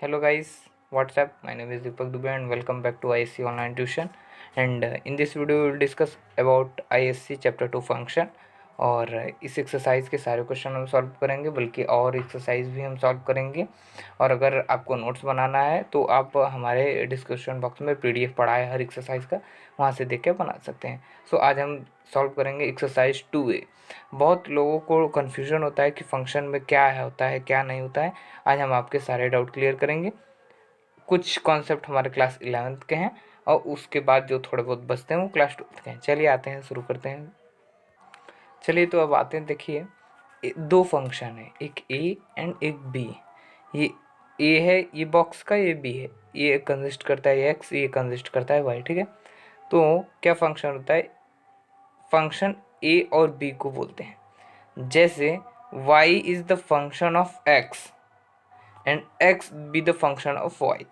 Hello guys, what's up? My name is Deepak Dubey and welcome back to ISC Online Tuition. And in this video we will discuss about ISC Chapter 2 Function. और इस exercise के सारे question हम solve करेंगे, बल्कि और exercise भी हम सॉल्व करेंगे। और अगर आपको नोट्स बनाना है तो आप हमारे डिस्क्रिप्शन बॉक्स में PDF पड़ा है हर एक्सरसाइज का, वहाँ से देख के बना सकते हैं। सो आज हम सॉल्व करेंगे एक्सरसाइज 2A। बहुत लोगों को कन्फ्यूजन होता है कि फंक्शन में क्या है होता है क्या नहीं होता है। आज हम आपके सारे डाउट क्लियर करेंगे। कुछ कॉन्सेप्ट हमारे क्लास 11th के हैं और उसके बाद जो थोड़े बहुत बचते हैं वो क्लास 12th के हैं। चलिए आते हैं, शुरू करते हैं। चलिए तो अब आते हैं, देखिए दो फंक्शन है, एक ए एंड एक बी। ये ए है, ये बॉक्स का, ये बी है। ये कंसिस्ट करता है एक्स, ये कंसिस्ट करता है वाई, ठीक है। तो क्या फंक्शन होता है, फंक्शन ए और बी को बोलते हैं। जैसे y is the function of x and x be the function of y।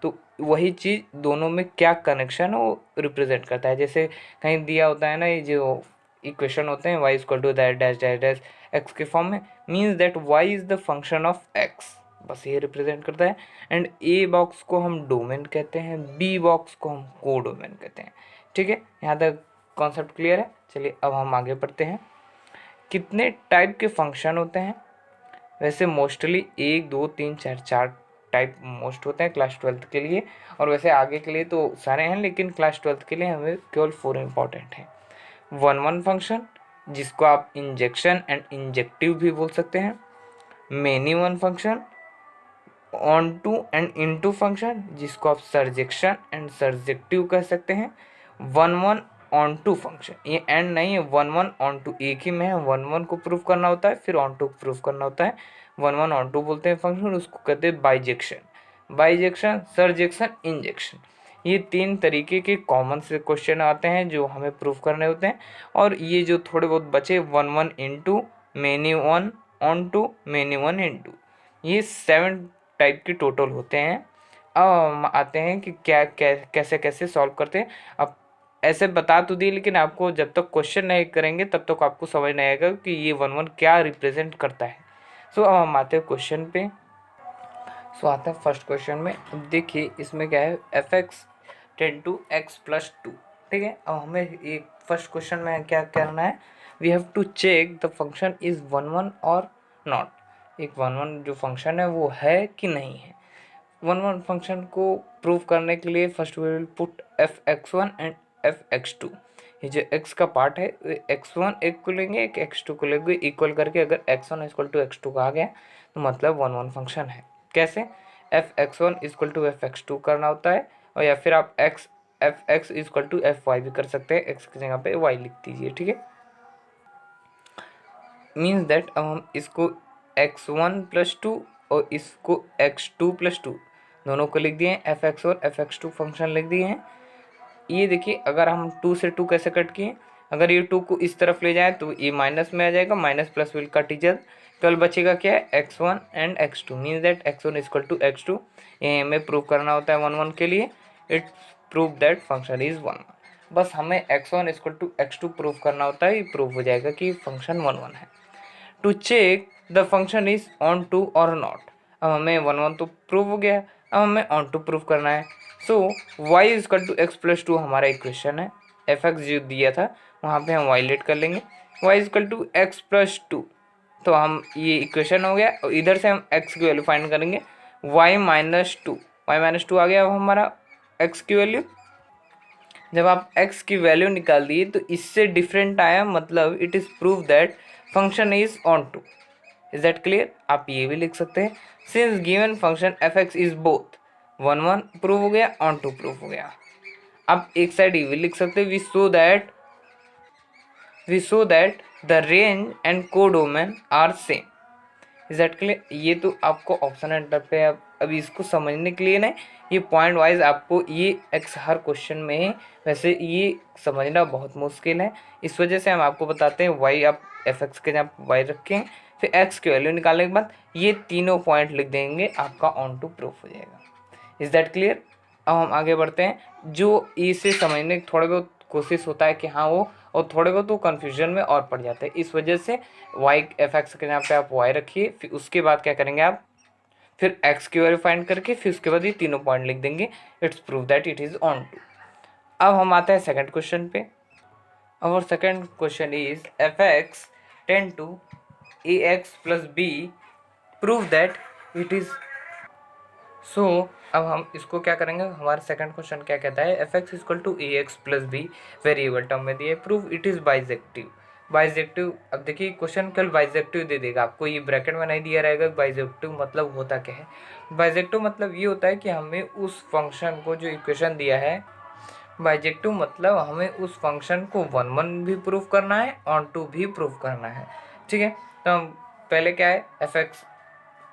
तो वही चीज़ दोनों में क्या कनेक्शन है वो रिप्रेजेंट करता है। जैसे कहीं दिया होता है ना, ये जो इक्वेशन होते हैं y equal to that dash dash dash x के फॉर्म में, means that y is the function of x, बस ये रिप्रेजेंट करता है। एंड ए बॉक्स को हम डोमेन कहते हैं, बी बॉक्स को हम को डोमेन कहते हैं, ठीक है। यहाँ तक कॉन्सेप्ट क्लियर है। चलिए अब हम आगे बढ़ते हैं। कितने टाइप के फंक्शन होते हैं? वैसे मोस्टली 1 2 3 4 4 टाइप मोस्ट होते हैं क्लास 12th के लिए, और वैसे आगे के लिए तो सारे हैं, लेकिन क्लास 12th के लिए हमें केवल 4 इंपॉर्टेंट हैं। 1 फंक्शन, जिसको आप इंजेक्शन एंड इंजेक्टिव भी बोल सकते हैं। Many one function, onto and into function, जिसको आप सर्जेक्शन एंड सर्जेक्टिव कह सकते हैं। 1 ऑन टू फंक्शन, ये एंड नहीं है, 1 ऑन टू एक ही में है। 1 को प्रूव करना होता है, फिर ऑन टू प्रूव करना होता है। 1 ऑन टू बोलते हैं फंक्शन, उसको कहते हैं बाइजेक्शन। बाइजेक्शन, सर्जेक्शन, इंजेक्शन, ये 3 तरीके के कॉमन से क्वेश्चन आते हैं जो हमें प्रूव करने होते हैं। और ये जो थोड़े बहुत बचे, 1 into, many one onto, many one into, ये 7 टाइप के टोटल होते हैं। अब हम आते हैं कि कैसे कैसे सॉल्व करते हैं। अब ऐसे बता तो दिए, लेकिन आपको जब तक क्वेश्चन नहीं करेंगे तब तक आपको समझ नहीं आएगा कि ये 1 क्या रिप्रेजेंट करता है। सो अब हम आते हैं क्वेश्चन पे। सो आते हैं फर्स्ट क्वेश्चन में। अब देखिए इसमें क्या है, F x ten to x plus two, ठीक है। अब हमें एक फर्स्ट क्वेश्चन में क्या करना है, we have to check the function is 1 और नॉट। एक 1 जो फंक्शन है वो है कि नहीं है। 1 फंक्शन को प्रूव करने के लिए first we will put f x one and f x two. ये जो x का पार्ट है, x1 एक को लेंगे, एक x2 को लेंगे, इक्वल करके अगर x1 इक्वल टू x2 कहा गया तो मतलब 1 फंक्शन है। कैसे? F x one equal to F x two करना होता है, और या फिर आप f x equal to f y भी कर सकते हैं, x की जगह पे y लिख दीजिए, ठीक है। मीन्स दैट अब हम इसको x1 प्लस टू और इसको x2 प्लस टू दोनों को लिख दिए हैं, एफ एक्स और एफ एक्स टू फंक्शन लिख दिए हैं। ये देखिए, अगर हम 2 से 2 कैसे कट किए, अगर ये 2 को इस तरफ ले जाए तो ये माइनस में आ जाएगा, minus plus will cut each other. कल बचेगा क्या है, x1 and x2, means that x1 equal to x2। ये हमें प्रूव करना होता है 1 के लिए। It prove that function is 1। बस हमें x1 equal to x2 prove करना होता है, ये प्रूव हो जाएगा कि फंक्शन 1 है। To check the function is onto और नॉट। अब हमें 1 तो प्रूव हो गया, अब हमें ऑन टू प्रूव करना है। So y equal to x plus two हमारा इक्वेशन है। एफ एक्स जो दिया था वहाँ पे हम y लेट कर लेंगे, y equal to x plus two. तो हम ये इक्वेशन हो गया, और इधर से हम x की वैल्यू फाइंड करेंगे, y minus two, Y minus two आ गया अब हमारा x की वैल्यू। जब आप x की वैल्यू निकाल दिए तो इससे डिफरेंट आया, मतलब it is prove that function is onto. Is that clear? आप ये भी लिख सकते हैं, since given function f x is both 1 prove हो गया, ऑन टू प्रूव हो गया। अब एक साइड ये भी लिख सकते हैं, we show that the range and codomain are same. Is that clear? ये तो आपको ऑप्शन एंटर पे अभी इसको समझने के लिए नहीं, ये पॉइंट वाइज आपको ये एक्स हर क्वेश्चन में है, वैसे ये समझना बहुत मुश्किल है। इस वजह से हम आपको बताते हैं, वाई आप एफ एक्स के जहाँ वाई रखें, फिर एक्स की वैल्यू निकालने के बाद ये तीनों पॉइंट लिख देंगे, आपका ऑन टू प्रूफ हो जाएगा। Is that clear? अब हम आगे बढ़ते हैं। जो इसे समझने की थोड़ा बहुत कोशिश होता है कि हाँ वो, और थोड़े बहुत वो कन्फ्यूजन में और पड़ जाते हैं। इस वजह से वाई एफ एक्स के यहाँ पे आप वाई रखिए, फिर उसके बाद क्या करेंगे आप, फिर एक्स की वैल्यू फाइंड करके फिर उसके बाद ये तीनों पॉइंट लिख देंगे। It's prove that it is onto. अब हम आते हैं सेकंड क्वेश्चन पे। Our second question is fx tend to ax plus b prove that it is so। अब हम इसको क्या करेंगे, हमारा सेकंड क्वेश्चन क्या कहता है, F x equal to A x plus b variable term में दिए, prove it is bijective. Bijective, अब देखिए क्वेश्चन कल बाइजेक्टिव दे देगा आपको, ये ब्रैकेट में नहीं दिया रहेगा। बाइजेक्टिव मतलब होता क्या है, बाइजेक्टिव मतलब ये होता है कि हमें उस फंक्शन को जो इक्वेशन दिया है, बाइजेक्टिव मतलब हमें उस फंक्शन को 1 1 भी प्रूव करना है, ऑन टू भी प्रूव करना है। ठीक है, तो हम पहले क्या है, F x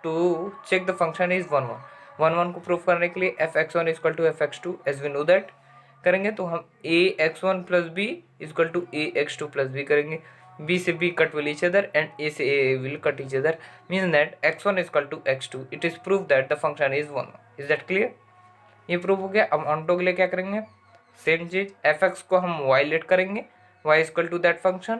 to check the function is 1 1 1 1 को प्रूव करने के लिए F x one equal to F x two as we know that करेंगे, तो हम A X one plus B equal to A X two plus B करेंगे। B से B cut will each other and A से A will cut each other, means that X one equal to x to. It is prove that the function is 1 1। Is that clear? ये prove हो गया। अब onto के लिए क्या करेंगे, same चीज, एफ एक्स को हम वाई लेट करेंगे, y equal to that function.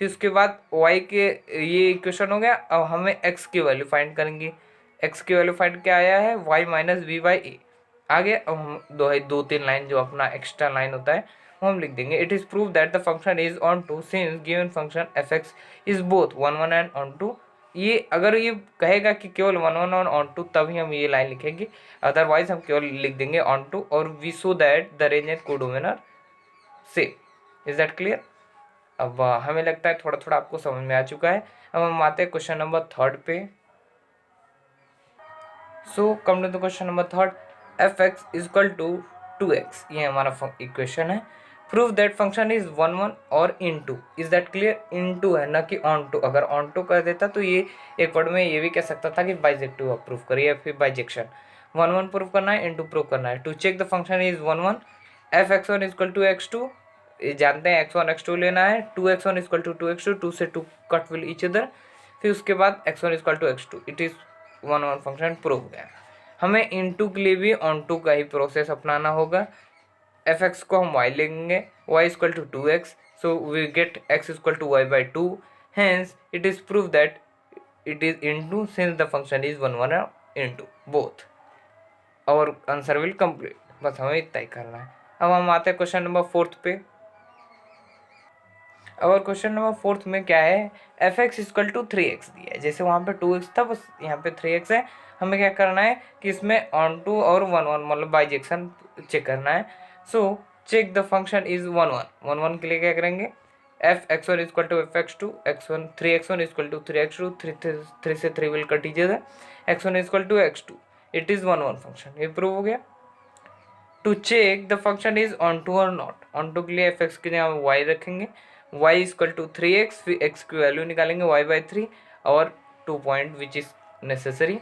फिर उसके बाद वाई के ये इक्वेशन हो गया। अब हमें एक्स की वैल्यू फाइंड करेंगे। एक्स की वैल्यू फाइंड क्या आया है, वाई माइनस वी बाई ए। आगे अब हम दो तीन लाइन जो अपना एक्स्ट्रा लाइन होता है वो हम लिख देंगे। It is prove that the function is onto since given function f x is both 1 1 and onto. ये अगर ये कहेगा कि केवल 1 1 और ऑन टू, तभी हम ये लाइन लिखेंगे, अदरवाइज हम केवल लिख देंगे ऑन टू और we show that the range and codomain are same. Is that clear? अब हमें लगता है थोड़ा थोड़ा आपको समझ में आ चुका है। अब हम आते हैं क्वेश्चन नंबर थर्ड पे। So come to the question number third, F x is equal to 2x, ये हमारा इक्वेशन है। प्रूव दैट फंक्शन इज 1 1 और into. Is that clear? Into है ना कि ऑन टू। अगर ऑन टू कर देता तो ये एक वर्ड में ये भी कह सकता था कि बाइजेक्टिव आप प्रूव करिए या फिर बाइजेक्शन। 1 1 प्रूव करना है, इनटू प्रूव करना है। To check the function is 1 1, f x one equal to x two, जानते हैं एक्स वन एक्स टू लेना है। 2x1 इजक्वल टू 2x2, 2 से 2 कट विल ईच अदर। फिर उसके बाद x1 equal to x2। It is 1 1 function prove हो गया। हमें इनटू के लिए भी ऑन टू का ही प्रोसेस अपनाना होगा। एफ एक्स को हम y लेंगे, y equal to 2x, so we get x equal to y by 2। Hence it is prove that it is into since the function is 1 1 into both. और answer will complete, बस हमें इतना ही करना है। अब हम आते हैं क्वेश्चन नंबर फोर्थ पे। और क्वेश्चन नंबर फोर्थ में क्या है, F x equal to 3x दिया है, जैसे वहाँ पे 2x था बस यहाँ पे 3x है। हमें क्या करना है कि इसमें ऑन टू और 1 1 मतलब बाइजेक्शन चेक करना है। So check the function is 1 1। 1 1 के लिए क्या करेंगे, f x one equal to F x two, x one 3x1 equal to 3x2, 3 से 3 will cut each other, x1 equal to x2। It is 1 1 function, ये prove हो गया। To check the function is onto और not, onto के लिए F x के लिए हम वाई रखेंगे, y इक्वल टू 3x, फिर x की वैल्यू निकालेंगे y बाई 3 और 2 point which is necessary.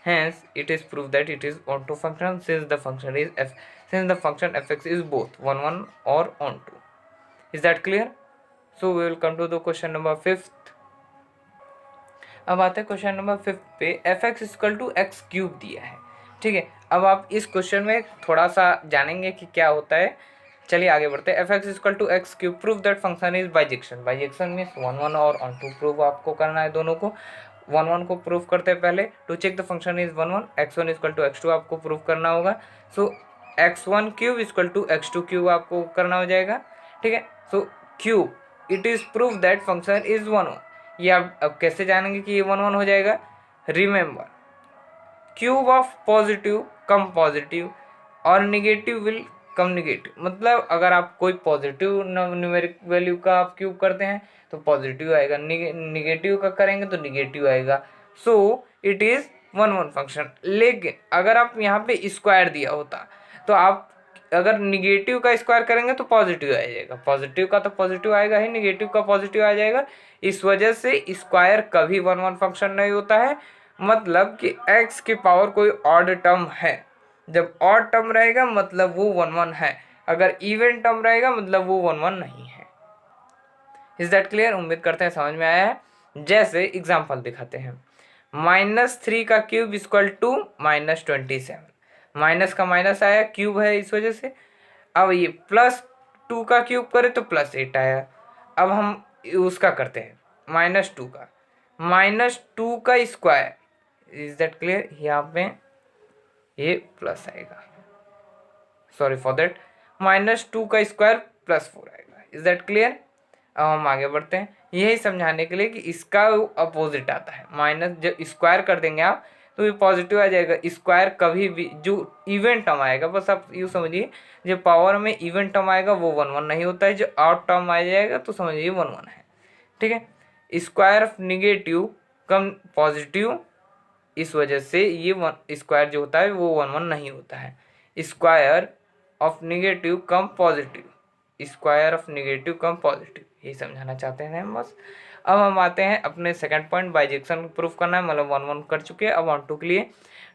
Hence, it is proved that it is onto function since the function is since the function fx is both 1 1 or onto. Is that clear? So we will come to the question number 5th. अब आते हैं question number 5 पे। F x equal to x cube दिया है, ठीक है। अब आप इस क्वेश्चन में थोड़ा सा जानेंगे कि क्या होता है। चलिए आगे बढ़ते हैं। F x equal to x cube prove that function is bijection. Bijection means 1 1 और ऑन टू प्रूव आपको करना है दोनों को। 1 1 को प्रूव करते हैं पहले। To check the function is 1 1, x1 equal to x2 आपको प्रूव करना होगा। So x1 cube equal to x2 cube आपको करना हो जाएगा, ठीक है। So cube, it is prove that function is 1 1। ये आप अब कैसे जानेंगे कि ये 1 1 हो जाएगा, remember cube of positive come positive और निगेटिव विल कम निगेटिव। मतलब अगर आप कोई पॉजिटिव न्यूमेरिक वैल्यू का आप क्यूब करते हैं तो पॉजिटिव आएगा, निगेटिव का करेंगे तो निगेटिव आएगा। So it is 1 1 function. लेकिन अगर आप यहाँ पे स्क्वायर दिया होता तो आप अगर निगेटिव का स्क्वायर करेंगे तो पॉजिटिव आ जाएगा, पॉजिटिव का तो पॉजिटिव आएगा ही, निगेटिव का पॉजिटिव आ जाएगा। इस वजह से स्क्वायर कभी 1 1 फंक्शन नहीं होता है। मतलब कि x की पावर कोई ऑड टर्म है, जब ऑड टर्म रहेगा मतलब वो 1 1 है, अगर इवन टर्म रहेगा मतलब वो 1 1 नहीं है। Is that clear? उम्मीद करते हैं समझ में आया है। जैसे एग्जांपल दिखाते हैं, -3 का क्यूब इक्वल टू -27। माइनस का माइनस आया, क्यूब है इस वजह से। अब ये +2 का क्यूब करें तो +8 आया। अब हम उसका करते हैं -2 का, -2 का स्क्वायर इज दैट क्लियर? यहाँ पे ये प्लस आएगा, सॉरी फॉर दैट, -2 का स्क्वायर +4 आएगा। Is that clear? अब हम आगे बढ़ते हैं यही समझाने के लिए कि इसका अपोजिट आता है। माइनस जब स्क्वायर कर देंगे आप तो ये पॉजिटिव आ जाएगा। स्क्वायर कभी भी जो इवन टर्म आएगा, बस आप यूँ समझिए, जो पावर में इवन टर्म आएगा वो 1 1 नहीं होता है, जो ऑड टर्म आ जाएगा तो समझिए 1 1 है। ठीक है, square of negative come positive, इस वजह से ये स्क्वायर जो होता है वो 1 1 नहीं होता है। Square of negative come positive, square of negative come positive, यही समझाना चाहते हैं हम बस। अब हम आते हैं अपने सेकंड पॉइंट, बाइजेक्शन प्रूफ करना है, मतलब 1 1 कर चुके हैं। अब ऑन टू के लिए,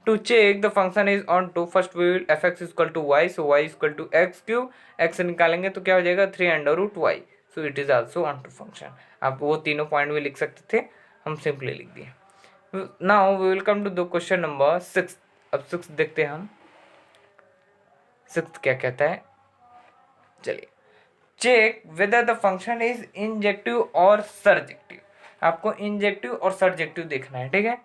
to check the function is onto, first we will f x equal to y, so y equal to x cube, x निकालेंगे तो क्या हो जाएगा 3√y, so it is also onto function. आप वो तीनों पॉइंट भी लिख सकते थे, हम सिंपली लिख दिए। Now we will come to the question number 6। अब 6 देखते हैं हम, 6 क्या कहता है, चलिए। Check whether the function is injective और सर्जेक्टिव, आपको इंजेक्टिव और सर्जेक्टिव देखना है। ठीक है,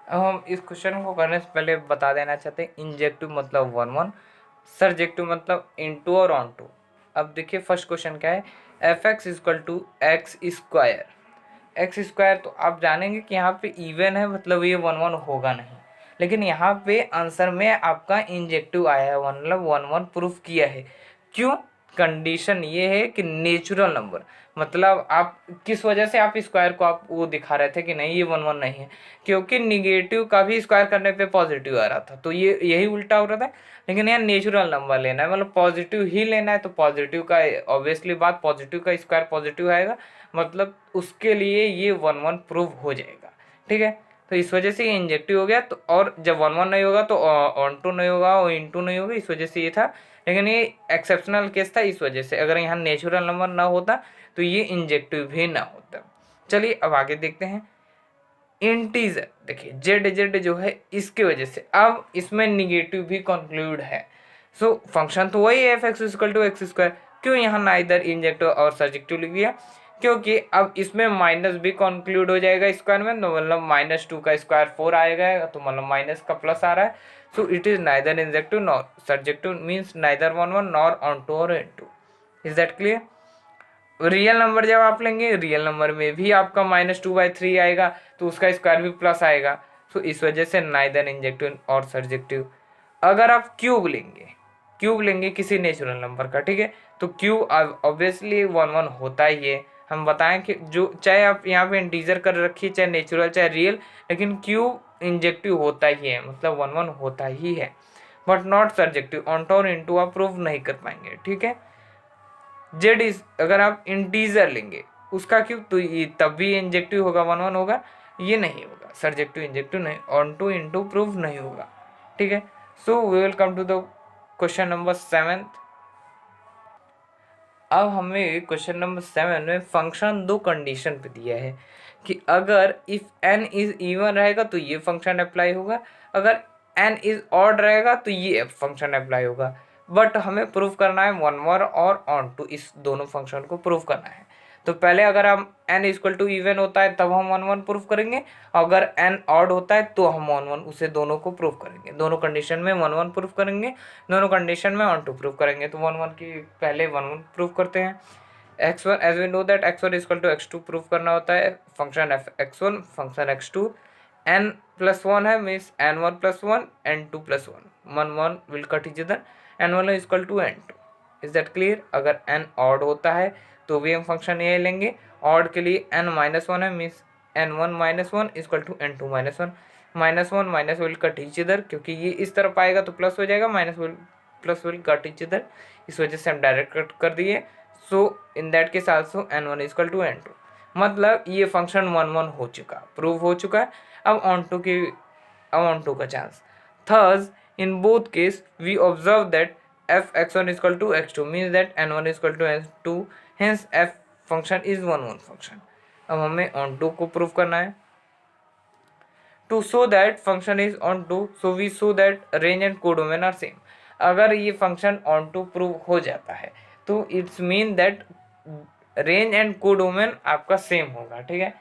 अब हम इस क्वेश्चन को करने से पहले बता देना चाहते हैं, इंजेक्टिव मतलब 1 1, सर्जेक्टिव मतलब इनटू और ऑन टू। अब देखिए फर्स्ट क्वेश्चन क्या है, F x equal to x square, x square, तो आप जानेंगे कि यहाँ पे इवन है, मतलब ये 1 1 होगा नहीं, लेकिन यहाँ पे आंसर में आपका इंजेक्टिव आया है, मतलब 1 1 प्रूफ किया है। क्यों? कंडीशन ये है कि नेचुरल नंबर, मतलब आप किस वजह से आप स्क्वायर को आप वो दिखा रहे थे कि नहीं ये 1 1 नहीं है, क्योंकि निगेटिव का भी स्क्वायर करने पे पॉजिटिव आ रहा था, तो ये यही उल्टा हो रहा था। लेकिन यहाँ नेचुरल नंबर लेना है, मतलब पॉजिटिव ही लेना है, तो पॉजिटिव का ऑब्वियसली बात, पॉजिटिव का स्क्वायर पॉजिटिव आएगा, मतलब उसके लिए ये 1 1 प्रूव हो जाएगा। ठीक है, तो इस वजह से ये इंजेक्टिव हो गया। तो और जब 1 1 नहीं होगा तो ऑन टू नहीं होगा और इन टू नहीं होगा, इस वजह से ये था। लेकिन ये एक्सेप्शनल केस था, इस वजह से अगर यहाँ नेचुरल नंबर ना होता तो ये इंजेक्टिव भी ना होता। चलिए अब आगे देखते हैं, इंटीजर, देखिए जेड जेड जो है इसके वजह से अब इसमें निगेटिव भी कंक्लूड है। सो फंक्शन तो वही है, F x equal to x square. क्यों यहाँ ना इधर इंजेक्टिव और सर्जेक्टिव लिख दिया? क्योंकि अब इसमें माइनस भी कंक्लूड हो जाएगा स्क्वायर में, तो मतलब -2 का स्क्वायर 4 आएगा, तो मतलब माइनस का प्लस आ रहा है। So it is neither injective nor surjective, means neither 1 1 nor onto और into. Is that clear? Real number जब आप लेंगे, रियल नंबर में भी आपका -2/3 आएगा, तो उसका स्क्वायर भी प्लस आएगा। तो इस वजह से नाइदर इंजेक्टिव और सर्जेक्टिव। अगर आप क्यूब लेंगे, क्यूब लेंगे किसी नेचुरल नंबर का, ठीक है, तो क्यूब ऑब्वियसली 1 1 होता ही है। हम बताएं कि जो चाहे आप यहाँ पे इंटीजर कर रखिए, चाहे नेचुरल चाहे रियल, लेकिन क्यूब इंजेक्टिव होता ही है, मतलब 1 1 होता ही है, but not surjective. Onto और इनटू आप प्रूव नहीं कर पाएंगे। ठीक है, जेड इज, अगर आप इंटीजर लेंगे उसका क्यूब, तो ये तब भी इंजेक्टिव होगा, 1 1 होगा, ये नहीं होगा, सर्जेक्टिव इंजेक्टिव नहीं, ऑन टू इनटू प्रूफ नहीं होगा। ठीक है, so we will come to the question number 7। अब हमें क्वेश्चन नंबर 7 में फंक्शन दो कंडीशन पे दिया है कि अगर इफ n इज इवन रहेगा तो ये फंक्शन अप्लाई होगा, अगर n इज ऑड रहेगा तो ये फंक्शन अप्लाई होगा। बट हमें प्रूफ करना है 1 1 और ऑन टू, इस दोनों फंक्शन को प्रूफ करना है। तो पहले अगर हम n इक्वल टू इवन होता है तब हम 1 1 प्रूफ करेंगे, अगर n ऑड होता है तो हम 1 1 उसे दोनों को प्रूफ करेंगे। दोनों कंडीशन में 1 1 प्रूफ करेंगे, दोनों कंडीशन में ऑन टू प्रूफ करेंगे। तो 1 1 की पहले 1 1 प्रूफ करते हैं। x1 as we know that x1 equal to x2 proof करना होता है, function x1 function x2, n plus 1 है, means n1 plus 1 n2 plus 1, 1 1 will cut each other, n1 is equal to n2। Is that clear? अगर n odd होता है तो भी हम फंक्शन ये लेंगे, ऑड के लिए n माइनस 1 है, means n1 minus 1 is equal to n2 minus 1, minus 1 minus will cut each other, क्योंकि ये इस तरफ आएगा तो प्लस हो जाएगा, minus will plus will cut each other, इस वजह से हम डायरेक्ट कट कर दिए। So in that case also n1 is equal to n2, मतलब ये फंक्शन 1 1 हो चुका, प्रूव हो चुका है। अब ऑन टू की, अब ऑन टू का chance. Thus in both case we observe that f x1 is equal to x2 means that n1 is equal to n2, hence f function is 1 1 function। अब हमें on 2 को prove करना है। to show that function is on 2, so we show that range and codomain are same। अगर ये function on 2 prove हो जाता है तो it's mean that range and codomain आपका सेम होगा। ठीक है,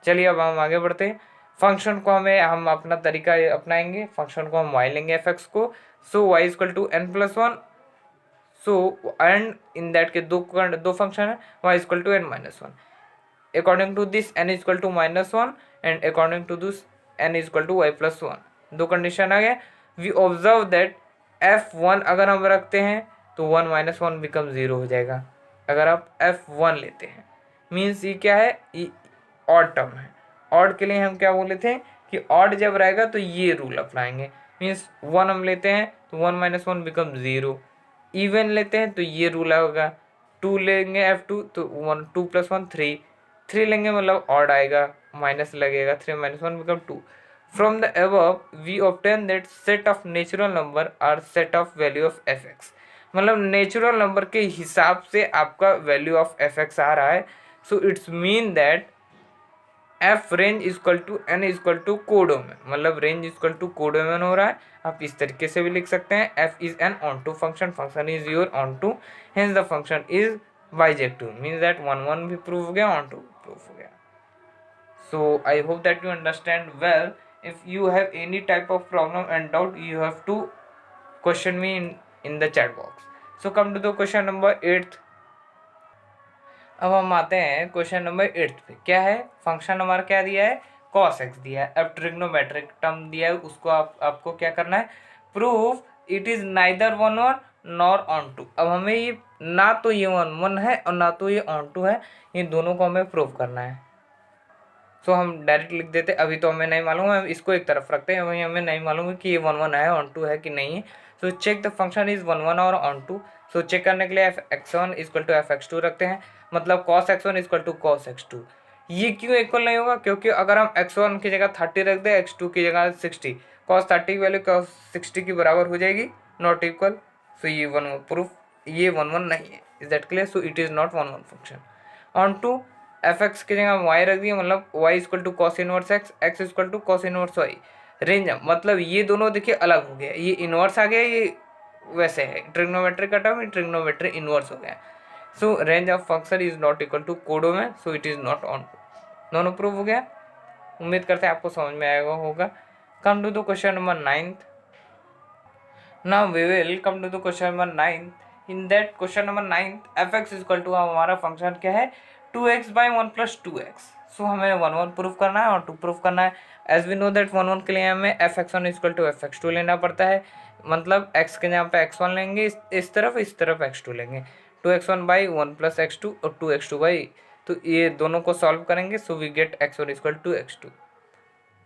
चलिए अब हम आगे बढ़ते हैं। फंक्शन को हम अपना तरीका अपनाएंगे, फंक्शन को हम y लेंगे fx को, so y equal to n plus one, so and in that के दो फंक्शन है, y equal to n minus one, according to this n equal to minus one and according to this n equal to y plus one, दो condition आ गया। We observe that f1 अगर हम रखते हैं तो 1 माइनस वन बिकम 0 हो जाएगा अगर आप f1 लेते हैं। मीन्स ये क्या है, ये ऑड टर्म है। ऑड के लिए हम क्या बोले थे कि ऑड जब रहेगा तो ये रूल अपनाएंगे। मीन्स 1 हम लेते हैं तो 1 माइनस वन बिकम 0। इवन लेते हैं तो ये रूल आएगा। 2 लेंगे f2 तो 1 2 प्लस वन 3, 3 लेंगे मतलब ऑड आएगा, माइनस लगेगा, 3 minus one become 2। From the above we obtain that set of natural number are set of value of fx। मतलब नेचुरल नंबर के हिसाब से आपका वैल्यू ऑफ fx आ रहा है। So it's mean that f range equal to n equal to codomain, मतलब range equal to codomain हो रहा है। आप इस तरीके से भी लिख सकते हैं, f is an onto function, function is your onto, hence the function is bijective, means that 1 1 भी प्रूव हो गया, ऑन टू प्रूफ हो गया। So I hope that you understand well. If you have any type of problem and doubt, you have to question me in the chat box. So come to the question number 8th. अब हम आते हैं question number 8 पे। क्या है, function हमारा क्या दिया है, cos x दिया है। अब ट्रिग्नोमेट्रिक टर्म दिया है, उसको आपको क्या करना है, prove it is neither 1 1 nor onto. अब हमें ये ना तो ये 1 1 है और ना तो ये ऑन टू है, ये दोनों को हमें प्रूव करना है। सो हम डायरेक्ट लिख देते, अभी तो हमें नहीं मालूम है, इसको एक तरफ रखते हैं, वहीं हमें नहीं मालूम है कि ये 1 1 है, ऑन टू है कि नहीं है। So check the function is 1 1 और ऑन टू। सो चेक करने के लिए F x one equal to F x two रखते हैं, मतलब cos x one equal to cos x two. ये क्यों इक्वल नहीं होगा, क्योंकि अगर हम एक्स वन की जगह 30 रख दें, एक्स टू की जगह 60, कॉस 30 की वैल्यू कॉस 60 की बराबर हो जाएगी, नॉट इक्वल। सो ये वन प्रूफ, ये 1 1 नहीं है। Is that clear? So it is not 1 1 function. Onto F x की जगह वाई रख दिए, मतलब y equal to cos inverse x, x equal to cos inverse y. Range मतलब ये दोनों देखिए अलग हो गया, ये इनवर्स आ गया, ये वैसे है ट्रिग्नोमेट्रिक का टर्म, ट्रिग्नोमेट्री इनवर्स हो गया। So range of function is not equal to codomain, so it is not onto. दोनों प्रूव हो गया। उम्मीद करते हैं आपको समझ में आएगा होगा। Come to the question number 9th। Now we will come to the question number 9th। In that question number 9th f x equal to हमारा फंक्शन क्या है, 2x बाई 1 प्लस 2x। सो हमें 1 1 प्रूफ करना है और 2 प्रूफ करना है। As we know that 1 1 के लिए हमें f x one equal to F x two लेना पड़ता है, मतलब x के जहाँ पे x1 लेंगे, इस तरफ x2 लेंगे, 2x1 बाई 1 प्लस x2 और 2x2 बाई, तो ये दोनों को सॉल्व करेंगे, so we get x1 equal to x2।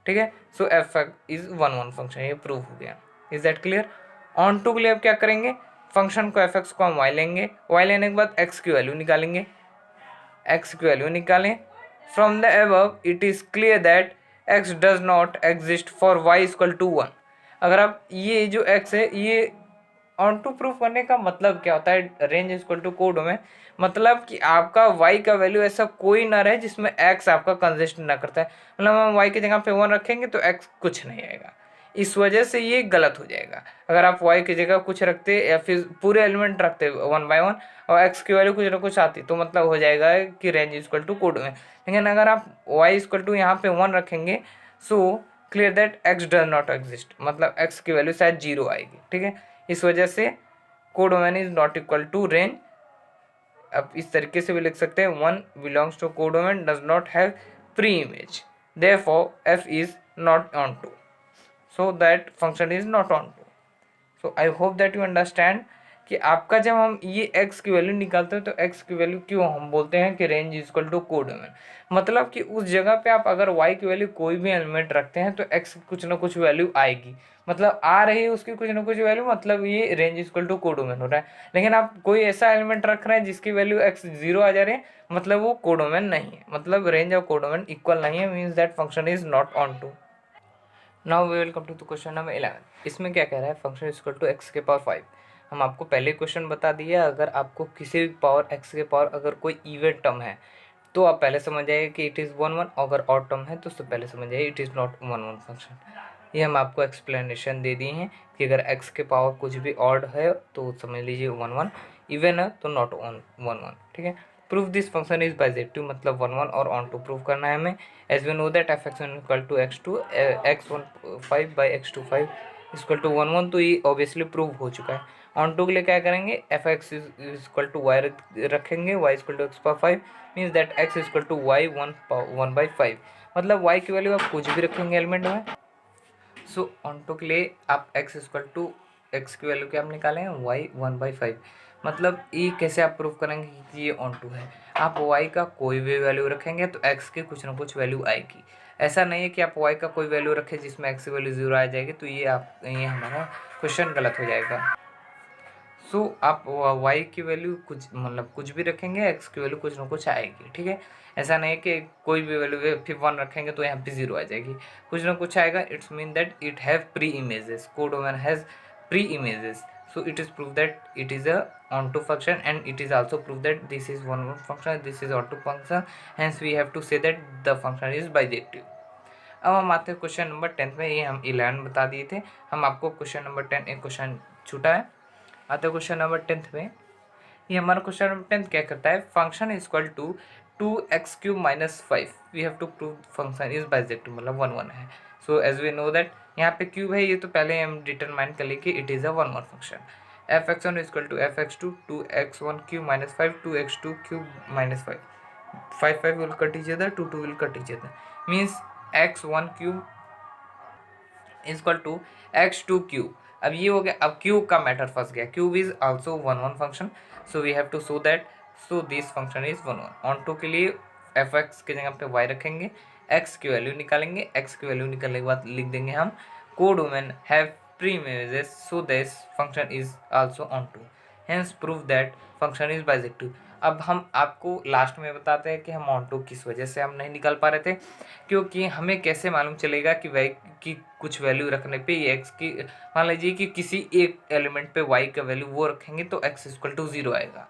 ठीक है, सो एफ इज 1 1 फंक्शन, ये प्रूफ हो गया। Is that clear? Onto के लिए अब क्या करेंगे, फंक्शन को एफ को हम y लेंगे, y लेने के बाद x की वैल्यू निकालेंगे, x की वैल्यू निकालें। From the above it is clear that x does not exist for y equal to 1। अगर आप ये जो x है, ये ऑन टू प्रूफ करने का मतलब क्या होता है, रेंज इक्वल टू कोड में, मतलब कि आपका y का वैल्यू ऐसा कोई ना रहे जिसमें x आपका कंजिस्ट ना करता है। मतलब हम y की जगह पे 1 रखेंगे तो x कुछ नहीं आएगा, इस वजह से ये गलत हो जाएगा। अगर आप y की जगह कुछ रखते या फिर पूरे एलिमेंट रखते 1 बाय 1 और x की वैल्यू कुछ ना कुछ आती, तो मतलब हो जाएगा कि रेंज इक्वल टू कोड में। लेकिन अगर आप y इक्वल टू यहाँ पे 1 रखेंगे, so clear that x does not exist, मतलब x की वैल्यू शायद 0 आएगी। ठीक है, इस वजह से codomain is not equal to range. अब इस तरीके से भी लिख सकते हैं, 1 belongs to codomain does not have pre image, therefore f is not onto, so that function is not on to। so I hope that you understand कि आपका जब हम ये x की वैल्यू निकालते हैं तो x की वैल्यू क्यों हम बोलते हैं कि range is equal to codomain, मतलब कि उस जगह पे आप अगर y की वैल्यू कोई भी एलिमेंट रखते हैं तो x की कुछ ना कुछ वैल्यू आएगी, मतलब आ रही है उसकी कुछ ना कुछ वैल्यू, मतलब ये range is equal to codomain हो रहा है। लेकिन आप कोई ऐसा एलिमेंट रख रहे हैं जिसकी वैल्यू x 0 आ जा रही है, मतलब वो कोडोमेन नहीं है, मतलब रेंज और कोडोमेन इक्वल नहीं है, means that function is not onto. Now we will come to the question number 11। इसमें क्या कह रहा है, फंक्शन इक्वल टू एक्स के पावर 5। हम आपको पहले क्वेश्चन बता दिया, अगर आपको किसी भी पावर एक्स के पावर अगर कोई इवन टर्म है तो आप पहले समझ जाइए कि इट इज़ 1 1, अगर ऑड टर्म है तो उससे पहले समझ जाइए इट इज़ नॉट 1 1 फंक्शन। ये हम आपको एक्सप्लेनेशन दे दिए हैं कि अगर एक्स के पावर कुछ भी ऑड है तो समझ लीजिए 1 1, इवन है तो नॉट 1 1। ठीक है, proof this function is bijective, मतलब 1 1 और ऑन टू प्रूव करना है हमें। As we know that f(x1) equal to x2 x15 by x25 equal to 1 1, तो ये ऑब्वियसली प्रूव हो चुका है। ऑन टू के लिए क्या करेंगे, f(x) इक्वल टू y रखेंगे, y equal to x/5 means that x equal to y 1/5, मतलब y की वैल्यू आप कुछ भी रखेंगे एलिमेंट में। सो ऑन टू के लिए आप x इक्वल टू x की वैल्यू क्या आप निकालें, y 1/5, मतलब ये कैसे आप प्रूव करेंगे कि ये ऑन टू है। आप y का कोई भी वैल्यू रखेंगे तो x की कुछ ना कुछ वैल्यू आएगी। ऐसा नहीं है कि आप y का कोई वैल्यू रखें जिसमें x की वैल्यू 0 आ जाएगी, तो ये हमारा क्वेश्चन गलत हो जाएगा। सो आप y की वैल्यू कुछ भी रखेंगे, x की वैल्यू कुछ ना कुछ आएगी, ठीक है। ऐसा नहीं है कि कोई भी वैल्यू फिर 1 रखेंगे तो यहाँ पे 0 आ जाएगी, कुछ ना कुछ आएगा। It's mean that it have pre images, codomain has pre images, so it is proof that it is a onto function, and it is also proof that this is one function, this is onto function, hence we have to say that the function is bijective। अब हम आते हैं question number 10 में। ये हम 11 बता दिए थे, हम आपको क्वेश्चन नंबर 10 एक क्वेश्चन छूटा है। आते हैं क्वेश्चन नंबर 10 में। ये हमारा क्वेश्चन नंबर 10 क्या करता है, function is equal to 2x³ - 5, we have to prove function is bijective, मतलब 1 1 है। So as we know that यहाँ पे क्यूब है, ये तो पहले हम डिटरमाइन कर लिए कि it is a 1 1 function. f(x1) is equal to f(x2) 2x1³ - 5 2x2³ - 5, 5 5 will cut each other, 2 2 will cut each other, means x1³ is equal to x2³। अब ये हो गया, अब क्यूब का मैटर फंस गया, cube is also 1 1 function, so we have to show that so this function is 1 1। Onto के लिए f(x) के जगह पे y रखेंगे, x की वैल्यू निकालेंगे, x की वैल्यू निकालने के बाद लिख देंगे हम codomain have preimages, so this function is also onto, hence prove that function is bijective. अब हम आपको लास्ट में बताते हैं कि हम ऑन टू किस वजह से हम नहीं निकाल पा रहे थे, क्योंकि हमें कैसे मालूम चलेगा कि y की कुछ वैल्यू रखने पे x की, मान लीजिए कि किसी एक एलिमेंट पे y का वैल्यू वो रखेंगे तो x इक्वल टू 0 आएगा,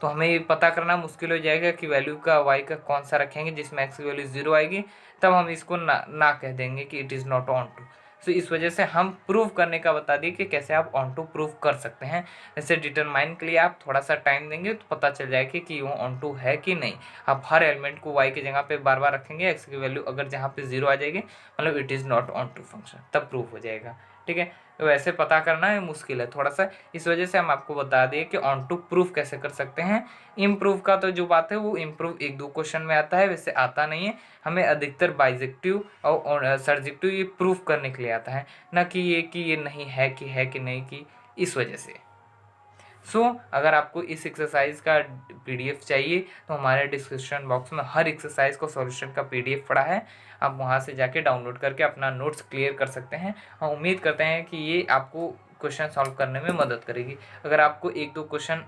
तो हमें ये पता करना मुश्किल हो जाएगा कि वैल्यू का y का कौन सा रखेंगे जिसमें x की वैल्यू 0 आएगी, तब हम इसको ना कह देंगे कि it is not onto. So इस वजह से हम प्रूव करने का बता दिए कि कैसे आप ऑन टू प्रूव कर सकते हैं। जैसे डिटरमाइन के लिए आप थोड़ा सा टाइम देंगे तो पता चल जाएगा कि वो ऑन टू है कि नहीं। आप हर एलिमेंट को y की जगह पे बार बार रखेंगे, x की वैल्यू अगर जहाँ पे 0 आ जाएगी मतलब it is not onto function, तब प्रूव हो जाएगा, ठीक है। तो वैसे पता करना है मुश्किल है थोड़ा सा, इस वजह से हम आपको बता दिए कि ऑन टू प्रूफ कैसे कर सकते हैं। इम्प्रूव का तो जो बात है वो इम्प्रूव 1 2 क्वेश्चन में आता है, वैसे आता नहीं है, हमें अधिकतर बाइजेक्टिव और सर्जेक्टिव ये प्रूफ करने के लिए आता है, ना कि ये नहीं है कि नहीं कि, इस वजह से। अगर आपको इस एक्सरसाइज का PDF चाहिए तो हमारे डिस्क्रिप्शन बॉक्स में हर एक्सरसाइज को सॉल्यूशन का PDF पड़ा है, आप वहाँ से जाके डाउनलोड करके अपना नोट्स क्लियर कर सकते हैं। हम उम्मीद करते हैं कि ये आपको क्वेश्चन सॉल्व करने में मदद करेगी। अगर आपको 1 2 क्वेश्चन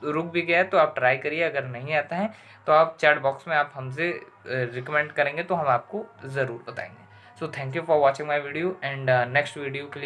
रुक भी गया है तो आप ट्राई करिए, अगर नहीं आता है तो आप चैट बॉक्स में आप हमसे रिकमेंड करेंगे तो हम आपको ज़रूर बताएंगे। Thank you for watching my video, and next video के लिए